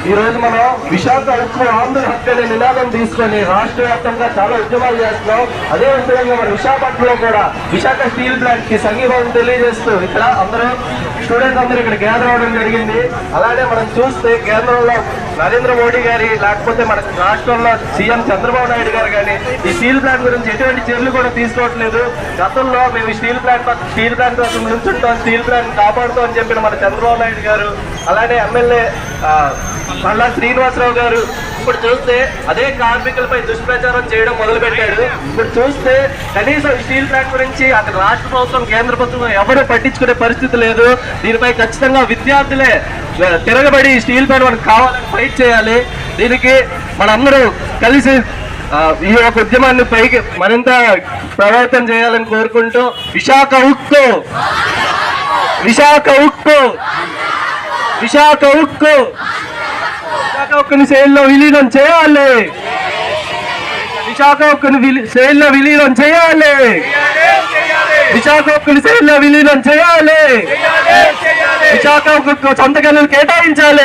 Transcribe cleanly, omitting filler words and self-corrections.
ఈ రోజు మనం విశాఖ ఉక్కు ఆంధ్ర హక్కు అనే నినాదం తీసుకొని రాష్ట్ర వ్యాప్తంగా చాలా ఉద్యమాలు చేస్తున్నాం. అదే విధంగా మన విశాఖపట్నంలో కూడా విశాఖ స్టీల్ ప్లాంట్ కి సంఘీభావం తెలియజేస్తూ ఇక్కడ అందరూ స్టూడెంట్స్ అందరూ ఇక్కడ గ్యాదర్ అవడం జరిగింది. అలానే మనం చూస్తే కేంద్రంలో నరేంద్ర మోడీ గారి లేకపోతే మన రాష్ట్రంలో సీఎం చంద్రబాబు నాయుడు గారు కానీ ఈ స్టీల్ ప్లాంట్ గురించి ఎటువంటి చర్యలు కూడా తీసుకోవట్లేదు. గతంలో మేము స్టీల్ ప్లాంట్ కోసం నిల్చుంటాం, స్టీల్ ప్లాంట్ కాపాడుతాం అని చెప్పిన మన చంద్రబాబు నాయుడు గారు, అలానే ఎమ్మెల్యే పల్లా శ్రీనివాసరావు గారు ఇప్పుడు చూస్తే అదే కార్మికులపై దుష్ప్రచారం చేయడం మొదలుపెట్టాడు. ఇప్పుడు చూస్తే కనీసం స్టీల్ ప్లాంట్ గురించి అక్కడ రాష్ట్ర ప్రభుత్వం కేంద్ర ప్రభుత్వం ఎవరు పట్టించుకునే పరిస్థితి లేదు. దీనిపై ఖచ్చితంగా విద్యార్థులే తిరగబడి స్టీల్ ప్లాంట్ మనకు కావాలని ఫైట్ చేయాలి. దీనికి మనందరూ కలిసి ఈ యొక్క ఉద్యమాన్ని పైకి మరింత ప్రభావితం చేయాలని కోరుకుంటూ విశాఖ ఉక్కు, విశాఖ ఉక్కు, విశాఖ ఉక్కు, విశాఖ ఉక్కుని సేల్లో విలీనం చేయాలి, విశాఖ ఉక్కుని సేల్లో విలీనం చేయాలి, విశాఖ ఉక్కుని సేల్లో విలీనం చేయాలి, విశాఖ ఉక్కు సొంత గనులు కేటాయించాలి.